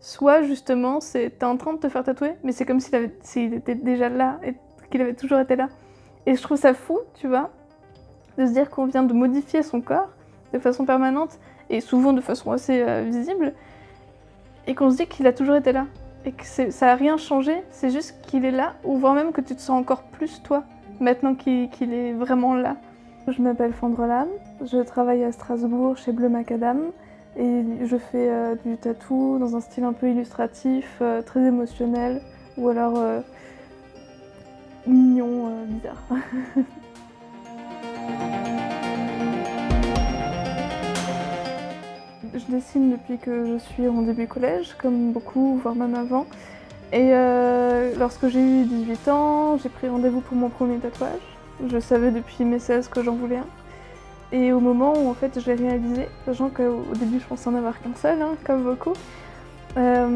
soit justement t'es en train de te faire tatouer, mais c'est comme s'il était déjà là et qu'il avait toujours été là. Et je trouve ça fou, tu vois, de se dire qu'on vient de modifier son corps de façon permanente et souvent de façon assez visible, et qu'on se dit qu'il a toujours été là. Et que ça a rien changé, c'est juste qu'il est là, ou voire même que tu te sens encore plus toi, maintenant qu'il est vraiment là. Je m'appelle Fandrelam, je travaille à Strasbourg chez Bleu Macadam, et je fais du tatou dans un style un peu illustratif, très émotionnel, ou alors mignon, bizarre. Je dessine depuis que je suis en début collège, comme beaucoup, voire même avant. Et lorsque j'ai eu 18 ans, j'ai pris rendez-vous pour mon premier tatouage. Je savais depuis mes 16 que j'en voulais un. Et au moment où en fait je l'ai réalisé, sachant qu'au début je pensais en avoir qu'un seul, hein, comme beaucoup, ça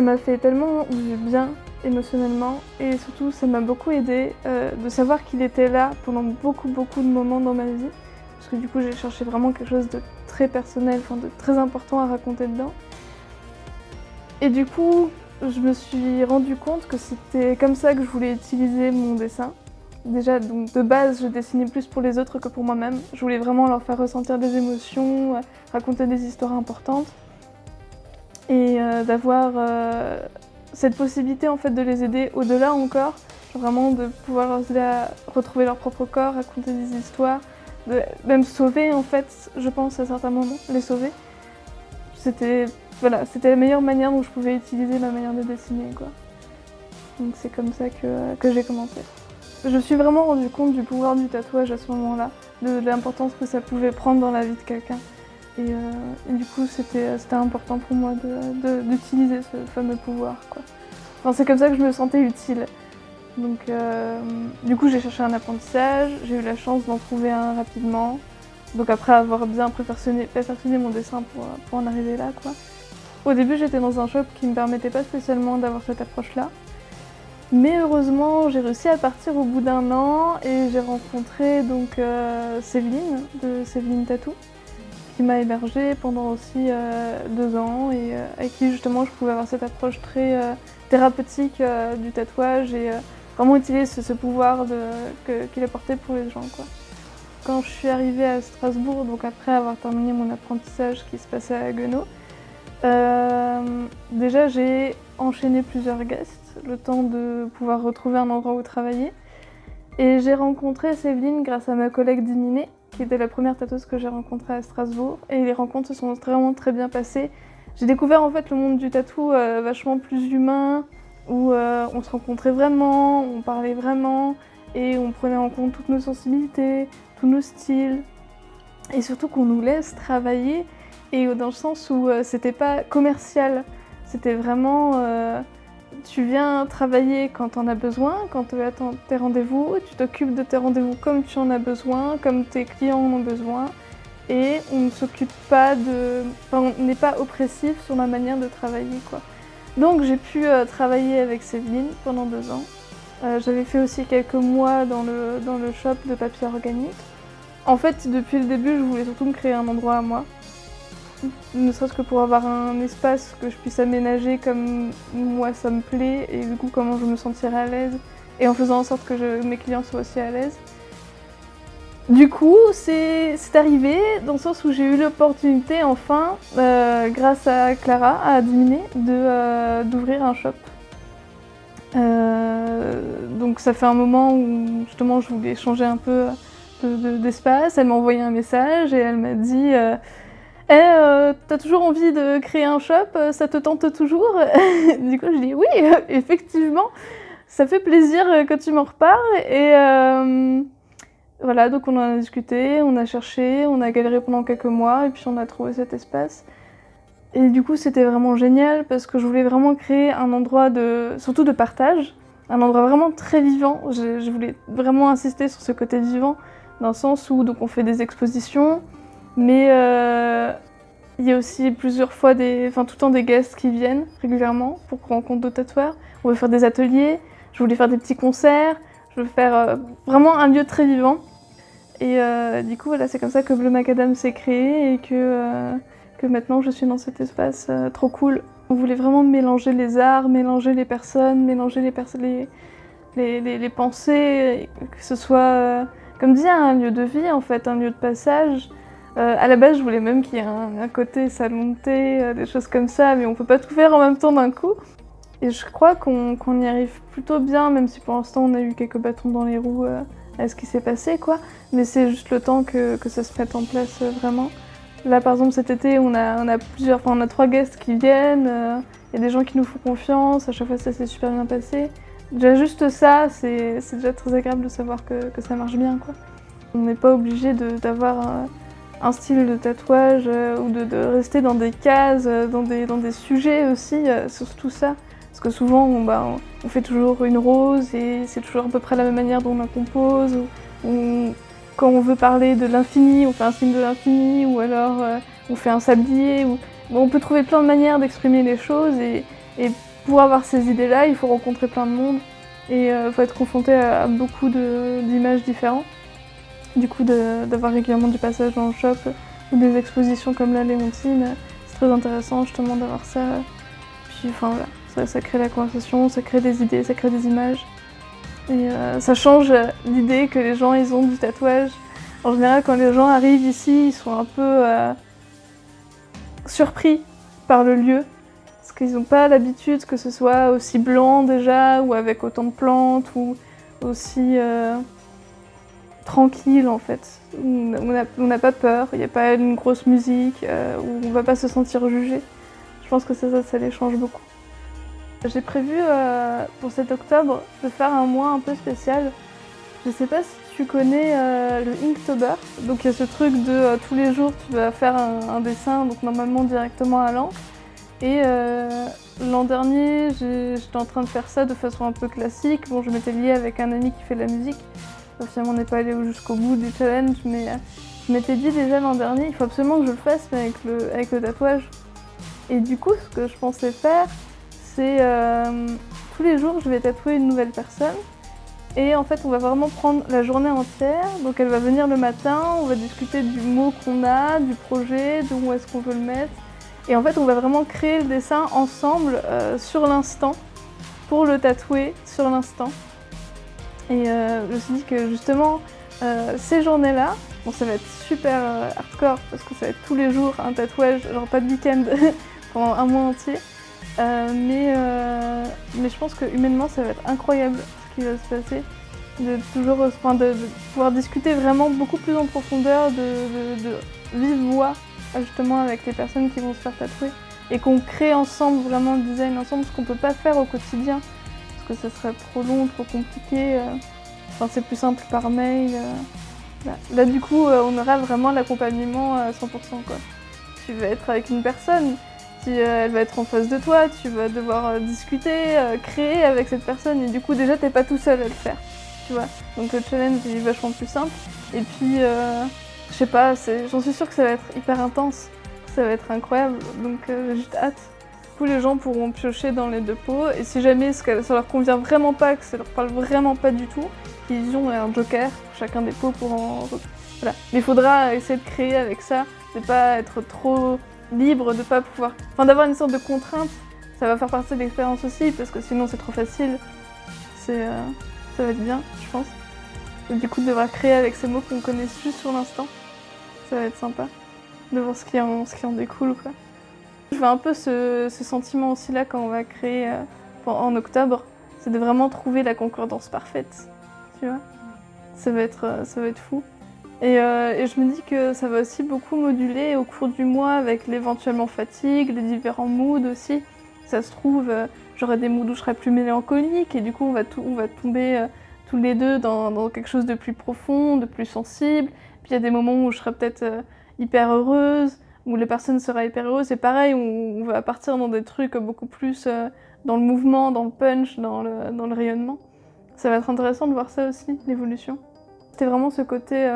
m'a fait tellement du bien émotionnellement, et surtout ça m'a beaucoup aidé de savoir qu'il était là pendant beaucoup de moments dans ma vie, parce que du coup j'ai cherché vraiment quelque chose de très personnel, enfin de très important à raconter dedans. Et du coup je me suis rendu compte que c'était comme ça que je voulais utiliser mon dessin. Déjà, donc de base, je dessinais plus pour les autres que pour moi-même. Je voulais vraiment leur faire ressentir des émotions, raconter des histoires importantes. Et d'avoir cette possibilité en fait de les aider au-delà encore, genre vraiment de pouvoir les aider à retrouver leur propre corps, raconter des histoires, de même sauver en fait, je pense à certains moments, les sauver. C'était la meilleure manière dont je pouvais utiliser ma manière de dessiner, quoi. Donc c'est comme ça que j'ai commencé. Je me suis vraiment rendu compte du pouvoir du tatouage à ce moment-là, de l'importance que ça pouvait prendre dans la vie de quelqu'un. Et du coup, c'était important pour moi d'utiliser ce fameux pouvoir, quoi. Enfin, c'est comme ça que je me sentais utile. Donc, du coup, j'ai cherché un apprentissage, j'ai eu la chance d'en trouver un rapidement. Donc après avoir bien perfectionné mon dessin pour en arriver là, quoi. Au début, j'étais dans un shop qui ne me permettait pas spécialement d'avoir cette approche-là. Mais heureusement, j'ai réussi à partir au bout d'un an et j'ai rencontré donc Séveline de Séveline Tattoo, qui m'a hébergée pendant aussi 2 ans, et avec qui justement je pouvais avoir cette approche très thérapeutique du tatouage et vraiment utiliser ce pouvoir qu'il apportait pour les gens, quoi. Quand je suis arrivée à Strasbourg, donc après avoir terminé mon apprentissage qui se passait à Haguenau, déjà j'ai enchaîné plusieurs guests, le temps de pouvoir retrouver un endroit où travailler. Et j'ai rencontré Séveline grâce à ma collègue Diminé, qui était la première tatoueuse que j'ai rencontrée à Strasbourg. Et les rencontres se sont vraiment très bien passées. J'ai découvert en fait le monde du tatou vachement plus humain, où on se rencontrait vraiment, on parlait vraiment, et on prenait en compte toutes nos sensibilités, tous nos styles. Et surtout qu'on nous laisse travailler, et dans le sens où c'était pas commercial, c'était vraiment tu viens travailler quand t'en as besoin, quand tu as tes rendez-vous, tu t'occupes de tes rendez-vous comme tu en as besoin, comme tes clients en ont besoin, et on ne s'occupe pas on n'est pas oppressif sur ma manière de travailler, quoi. Donc j'ai pu travailler avec Séveline pendant 2 ans. J'avais fait aussi quelques mois dans le shop de papier organique. En fait, depuis le début, je voulais surtout me créer un endroit à moi. Ne serait-ce que pour avoir un espace que je puisse aménager comme moi ça me plaît, et du coup comment je me sentirais à l'aise, et en faisant en sorte que mes clients soient aussi à l'aise. Du coup, c'est arrivé dans le sens où j'ai eu l'opportunité enfin, grâce à Clara, à Diminé, d'ouvrir un shop. Donc ça fait un moment où justement je voulais changer un peu d'espace. Elle m'a envoyé un message et elle m'a dit t'as toujours envie de créer un shop, ça te tente toujours? Du coup je dis oui, effectivement, ça fait plaisir que tu m'en reparles. Et voilà, donc on en a discuté, on a cherché, on a galéré pendant quelques mois, et puis on a trouvé cet espace. Et du coup c'était vraiment génial parce que je voulais vraiment créer un endroit surtout de partage, un endroit vraiment très vivant. Je voulais vraiment insister sur ce côté vivant, dans le sens où donc on fait des expositions, mais il y a aussi plusieurs fois tout le temps des guests qui viennent régulièrement pour rencontrer d'autres tatoueurs. On veut faire des ateliers, je voulais faire des petits concerts, je veux faire vraiment un lieu très vivant. Et du coup voilà, c'est comme ça que Bleu Macadam s'est créé, et que que maintenant je suis dans cet espace trop cool. On voulait vraiment mélanger les arts, mélanger les personnes, mélanger les pensées, que ce soit, comme dit, un lieu de vie en fait, un lieu de passage. À la base, je voulais même qu'il y ait un côté salon de thé, des choses comme ça, mais on peut pas tout faire en même temps d'un coup. Et je crois qu'on y arrive plutôt bien, même si pour l'instant on a eu quelques bâtons dans les roues à ce qui s'est passé, quoi. Mais c'est juste le temps que ça se mette en place vraiment. Là, par exemple, cet été, on a 3 guests qui viennent, y a des gens qui nous font confiance, à chaque fois ça s'est super bien passé. Déjà juste ça, c'est déjà très agréable de savoir que ça marche bien, quoi. On n'est pas obligé d'avoir un style de tatouage ou de rester dans des cases, dans des sujets aussi, sur tout ça. Parce que souvent, on fait toujours une rose et c'est toujours à peu près la même manière dont on la compose. Ou quand on veut parler de l'infini, on fait un signe de l'infini, ou alors on fait un sablier. On peut trouver plein de manières d'exprimer les choses et pour avoir ces idées-là, il faut rencontrer plein de monde et il faut être confronté à beaucoup d'images différentes. Du coup, d'avoir régulièrement du passage dans le shop ou des expositions comme la Léontine, c'est très intéressant justement d'avoir ça. Puis enfin voilà. Ça crée la conversation, ça crée des idées, ça crée des images. Et ça change l'idée que les gens ils ont du tatouage. En général, quand les gens arrivent ici, ils sont un peu surpris par le lieu. Parce qu'ils n'ont pas l'habitude que ce soit aussi blanc déjà, ou avec autant de plantes, ou aussi tranquille en fait. On n'a pas peur, il n'y a pas une grosse musique, où on ne va pas se sentir jugé. Je pense que ça les change beaucoup. J'ai prévu pour cet octobre de faire un mois un peu spécial. Je sais pas si tu connais le Inktober. Donc il y a ce truc de tous les jours tu vas faire un dessin, donc normalement directement à l'encre. Et l'an dernier j'étais en train de faire ça de façon un peu classique. Bon, je m'étais liée avec un ami qui fait de la musique. Finalement on n'est pas allé jusqu'au bout du challenge, mais je m'étais dit déjà l'an dernier il faut absolument que je le fasse mais avec le tatouage. Et du coup ce que je pensais faire, c'est tous les jours je vais tatouer une nouvelle personne et en fait on va vraiment prendre la journée entière, donc elle va venir le matin, on va discuter du mot qu'on a, du projet, de où est-ce qu'on veut le mettre et en fait on va vraiment créer le dessin ensemble sur l'instant pour le tatouer sur l'instant. Et je me suis dit que justement ces journées-là, bon ça va être super hardcore parce que ça va être tous les jours un tatouage, genre pas de week-end pendant un mois entier. Mais je pense que humainement ça va être incroyable ce qui va se passer, de pouvoir discuter vraiment beaucoup plus en profondeur, de vive voix justement avec les personnes qui vont se faire tatouer et qu'on crée ensemble vraiment le design ensemble, ce qu'on peut pas faire au quotidien parce que ça serait trop long, trop compliqué. Enfin c'est plus simple par mail. Là du coup on aura vraiment l'accompagnement à 100% quoi. Tu vas être avec une personne. Elle va être en face de toi, tu vas devoir discuter, créer avec cette personne et du coup déjà t'es pas tout seul à le faire, tu vois. Donc le challenge est vachement plus simple et puis je sais pas, j'en suis sûre que ça va être hyper intense, ça va être incroyable, donc j'ai juste hâte. Du coup les gens pourront piocher dans les 2 pots et si jamais ça leur convient vraiment pas, que ça leur parle vraiment pas du tout, ils ont un joker pour chacun des pots pour en... Voilà. Mais il faudra essayer de créer avec ça, de pas être trop libre, de pas pouvoir... Enfin d'avoir une sorte de contrainte, ça va faire partie de l'expérience aussi, parce que sinon c'est trop facile. Ça va être bien, je pense. Et du coup de devoir créer avec ces mots qu'on connaît juste sur l'instant, ça va être sympa. De voir ce qui en découle, quoi. Je veux un peu ce sentiment aussi là quand on va créer en octobre, c'est de vraiment trouver la concordance parfaite, tu vois. Ça va être fou. Et je me dis que ça va aussi beaucoup moduler au cours du mois avec l'éventuellement fatigue, les différents moods aussi. Ça se trouve, j'aurai des moods où je serai plus mélancolique et du coup on va tomber tous les deux dans quelque chose de plus profond, de plus sensible. Puis il y a des moments où je serai peut-être hyper heureuse, où les personnes seraient hyper heureuses. Et pareil, on va partir dans des trucs beaucoup plus dans le mouvement, dans le punch, dans le rayonnement. Ça va être intéressant de voir ça aussi, l'évolution. C'était vraiment ce côté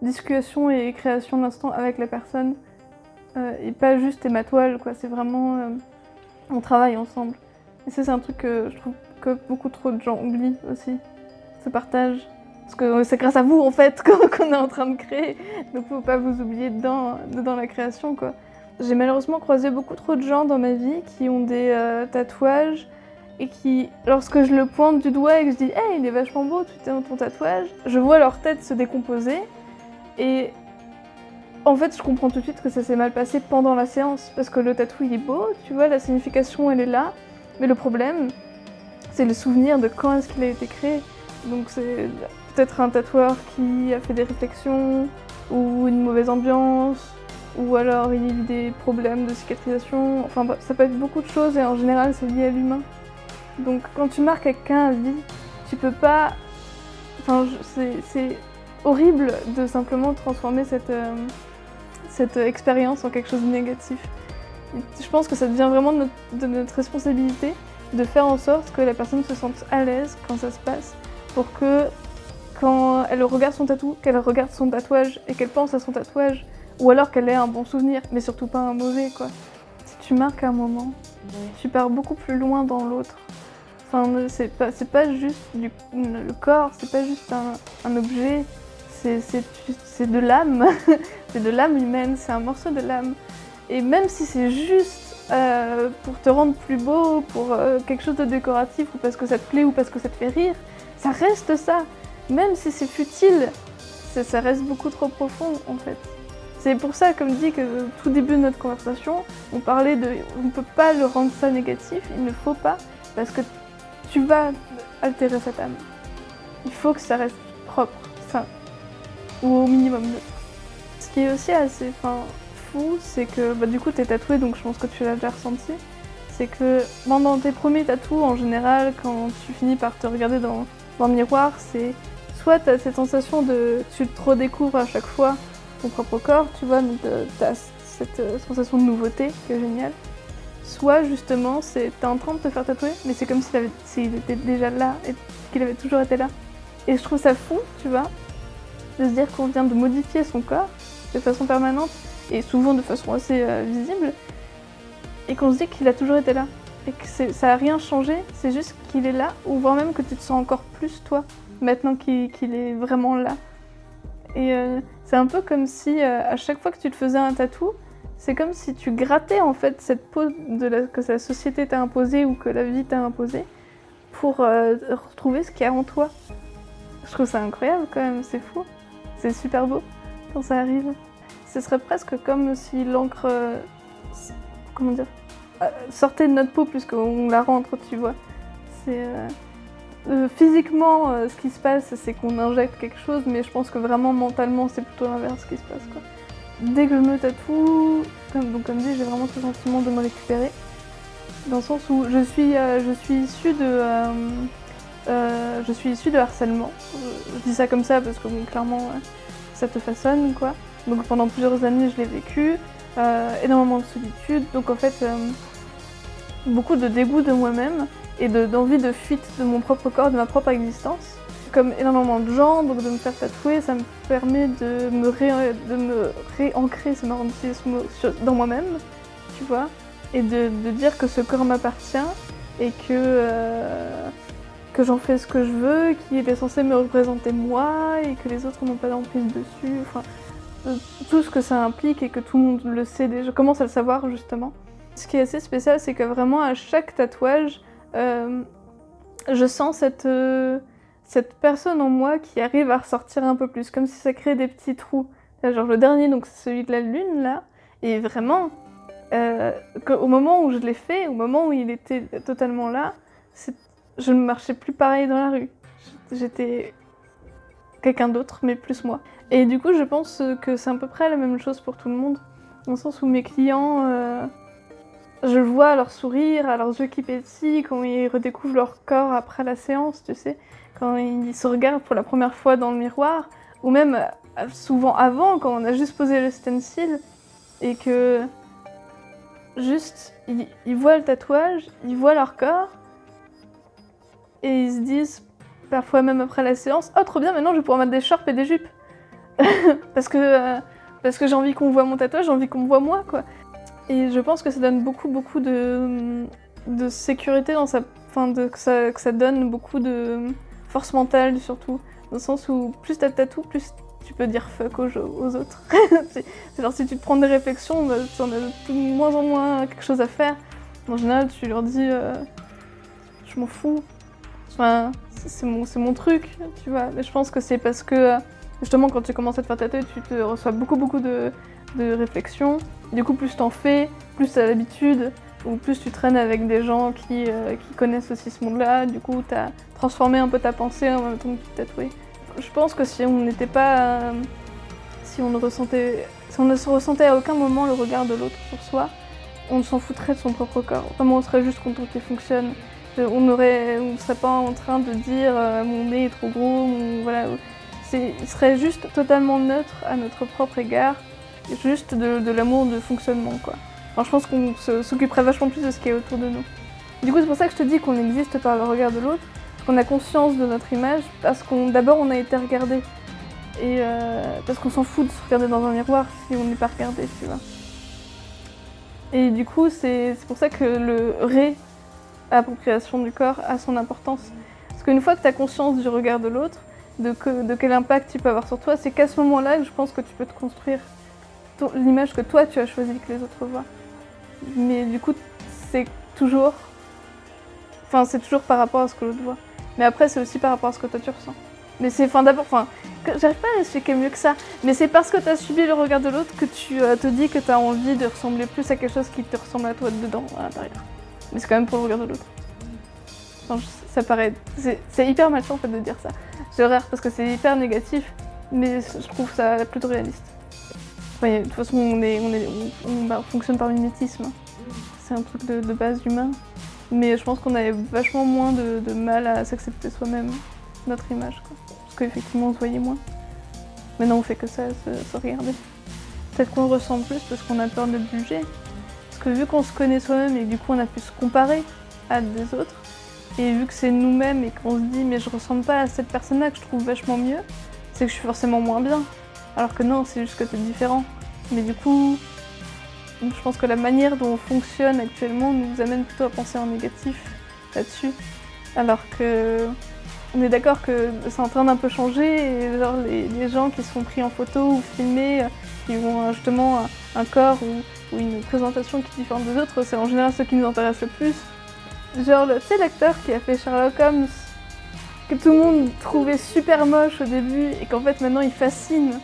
discussion et création de l'instant avec la personne et pas juste t'es ma toile, quoi. C'est vraiment on travaille ensemble. Et ça c'est un truc que je trouve que beaucoup trop de gens oublient aussi, ce partage. Parce que c'est grâce à vous en fait qu'on est en train de créer, donc faut pas vous oublier dedans la création, quoi. J'ai malheureusement croisé beaucoup trop de gens dans ma vie qui ont des tatouages et qui, lorsque je le pointe du doigt et que je dis « Hey, il est vachement beau ton tatouage », je vois leur tête se décomposer et en fait je comprends tout de suite que ça s'est mal passé pendant la séance parce que le tatou il est beau, tu vois, la signification elle est là, mais le problème c'est le souvenir de quand est-ce qu'il a été créé. Donc c'est peut-être un tatoueur qui a fait des réflexions ou une mauvaise ambiance, ou alors il y a eu des problèmes de cicatrisation, enfin bref, ça peut être beaucoup de choses et en général c'est lié à l'humain. Donc quand tu marques quelqu'un à vie, tu peux pas... Enfin c'est horrible de simplement transformer cette expérience en quelque chose de négatif. Et je pense que ça devient vraiment de notre responsabilité de faire en sorte que la personne se sente à l'aise quand ça se passe, pour que quand elle regarde son tatou, qu'elle regarde son tatouage et qu'elle pense à son tatouage, ou alors qu'elle ait un bon souvenir, mais surtout pas un mauvais, quoi. Si tu marques un moment, tu pars beaucoup plus loin dans l'autre. Enfin, c'est pas juste le corps, c'est pas juste un objet, c'est de l'âme, c'est de l'âme humaine, c'est un morceau de l'âme. Et même si c'est juste pour te rendre plus beau, pour quelque chose de décoratif, ou parce que ça te plaît, ou parce que ça te fait rire, ça reste ça. Même si c'est futile, ça reste beaucoup trop profond en fait. C'est pour ça, comme dit, que au tout début de notre conversation, on parlait de... On ne peut pas le rendre ça négatif, il ne faut pas, parce que tu vas altérer cette âme. Il faut que ça reste propre, sain, ou au minimum neutre. Ce qui est aussi assez fou, c'est que du coup t'es tatoué, donc je pense que tu l'as déjà ressenti. C'est que dans tes premiers tatous, en général, quand tu finis par te regarder dans le miroir, c'est soit t'as cette sensation de... Tu te redécouvres à chaque fois ton propre corps, tu vois, donc t'as cette sensation de nouveauté qui est géniale. Soit justement, t'es en train de te faire tatouer, mais c'est comme s'il était déjà là et qu'il avait toujours été là. Et je trouve ça fou, tu vois, de se dire qu'on vient de modifier son corps de façon permanente et souvent de façon assez visible, et qu'on se dit qu'il a toujours été là. Et que ça a rien changé, c'est juste qu'il est là, ou voire même que tu te sens encore plus toi, maintenant qu'il est vraiment là. Et c'est un peu comme si à chaque fois que tu te faisais un tatou, c'est comme si tu grattais en fait cette peau que la société t'a imposée ou que la vie t'a imposée pour retrouver ce qu'il y a en toi. Je trouve ça incroyable quand même, c'est fou. C'est super beau quand ça arrive. Ce serait presque comme si l'encre, sortait de notre peau plus qu'on la rentre, tu vois. C'est... physiquement, ce qui se passe, c'est qu'on injecte quelque chose, mais je pense que vraiment mentalement, c'est plutôt l'inverse qui se passe, quoi. Dès que je me tatoue, comme dit, j'ai vraiment ce sentiment de me récupérer, dans le sens où je suis issue de harcèlement. Je dis ça comme ça parce que bon, clairement, ça te façonne, quoi. Donc pendant plusieurs années, je l'ai vécu, énormément de solitude, donc en fait, beaucoup de dégoût de moi-même et d'envie de fuite de mon propre corps, de ma propre existence. Comme énormément de gens, donc de me faire tatouer, ça me permet de me réancrer, c'est marrant de dire ce mot, dans moi-même, tu vois, et de dire que ce corps m'appartient et que j'en fais ce que je veux, qu'il est censé me représenter moi et que les autres n'ont pas d'emprise dessus, enfin, tout ce que ça implique et que tout le monde le sait déjà, je commence à le savoir justement. Ce qui est assez spécial, c'est que vraiment à chaque tatouage, je sens cette personne en moi qui arrive à ressortir un peu plus, comme si ça crée des petits trous. Là, genre le dernier, donc c'est celui de la lune là, et vraiment, au moment où je l'ai fait, au moment où il était totalement là, je ne marchais plus pareil dans la rue. J'étais quelqu'un d'autre, mais plus moi. Et du coup, je pense que c'est à peu près la même chose pour tout le monde, dans le sens où mes clients... Je le vois à leur sourire, à leurs yeux qui pétillent, quand ils redécouvrent leur corps après la séance, tu sais, quand ils se regardent pour la première fois dans le miroir, ou même souvent avant, quand on a juste posé le stencil, et que juste, ils voient le tatouage, ils voient leur corps, et ils se disent, parfois même après la séance, « Oh trop bien, maintenant je vais pouvoir mettre des shorts et des jupes !» parce que j'ai envie qu'on voit mon tatouage, j'ai envie qu'on me voit moi, quoi. Et je pense que ça donne beaucoup de sécurité dans que ça donne beaucoup de force mentale surtout. Dans le sens où plus t'as de tatous, plus tu peux dire fuck aux autres. C'est genre si tu te prends des réflexions, bah, tu en as de moins en moins quelque chose à faire. En général, tu leur dis je m'en fous. Enfin, c'est mon truc, tu vois. Mais je pense que c'est parce que justement quand tu commences à te faire ta tête, tu te reçois beaucoup de réflexions. Du coup, plus t'en fais, plus t'as l'habitude, ou plus tu traînes avec des gens qui connaissent aussi ce monde-là. Du coup, t'as transformé un peu ta pensée en même temps que tu t'es tatoué. Je pense que si on n'était pas, si on ne se ressentait à aucun moment le regard de l'autre sur soi, on s'en foutrait de son propre corps. Vraiment, on serait juste content qu'il fonctionne. On ne serait pas en train de dire mon nez est trop gros, voilà. Il serait juste totalement neutre à notre propre égard, juste de l'amour de fonctionnement, quoi. Enfin, je pense qu'on s'occuperait vachement plus de ce qui est autour de nous. Du coup, c'est pour ça que je te dis qu'on existe par le regard de l'autre, parce qu'on a conscience de notre image, parce d'abord on a été regardé. Et parce qu'on s'en fout de se regarder dans un miroir si on n'est pas regardé, tu vois. Et du coup, c'est pour ça que le réappropriation du corps a son importance. Parce qu'une fois que tu as conscience du regard de l'autre, de quel impact il peut avoir sur toi, c'est qu'à ce moment-là que je pense que tu peux te construire l'image que toi tu as choisi que les autres voient. Mais du coup, c'est toujours par rapport à ce que l'autre voit. Mais après, c'est aussi par rapport à ce que toi tu ressens. Mais c'est, j'arrive pas à expliquer mieux que ça, mais c'est parce que tu as subi le regard de l'autre que tu te dis que tu as envie de ressembler plus à quelque chose qui te ressemble à toi dedans, à l'intérieur. Mais c'est quand même pour le regard de l'autre. Enfin, ça paraît... C'est hyper malsain en fait de dire ça. Je rire parce que c'est hyper négatif, mais je trouve ça plutôt réaliste. Enfin, de toute façon, on fonctionne par mimétisme. C'est un truc de base humain. Mais je pense qu'on avait vachement moins de mal à s'accepter soi-même, notre image, quoi. Parce qu'effectivement, on se voyait moins. Maintenant, on fait que ça, se regarder. Peut-être qu'on le ressent plus parce qu'on a peur d'être jugé. Parce que vu qu'on se connaît soi-même et que du coup, on a pu se comparer à des autres, et vu que c'est nous-mêmes et qu'on se dit « mais je ressemble pas à cette personne-là que je trouve vachement mieux », c'est que je suis forcément moins bien. Alors que non, c'est juste que t'es différent. Mais du coup, je pense que la manière dont on fonctionne actuellement nous amène plutôt à penser en négatif là-dessus. Alors que on est d'accord que c'est en train d'un peu changer et genre les gens qui sont pris en photo ou filmés, qui ont justement un corps ou une présentation qui est différente des autres, c'est en général ceux qui nous intéressent le plus. Genre, tu sais l'acteur qui a fait Sherlock Holmes, que tout le monde trouvait super moche au début et qu'en fait maintenant il fascine.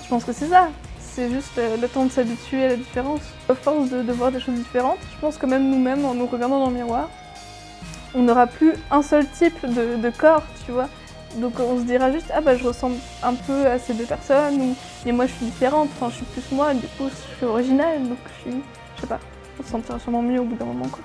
Je pense que c'est ça. C'est juste le temps de s'habituer à la différence. À force de voir des choses différentes, je pense que même nous-mêmes, en nous regardant dans le miroir, on n'aura plus un seul type de corps, tu vois. Donc on se dira juste, ah bah je ressemble un peu à ces deux personnes, ou mais moi je suis différente, enfin je suis plus moi, du coup je suis originale, donc je sais pas, on se sentira sûrement mieux au bout d'un moment, quoi.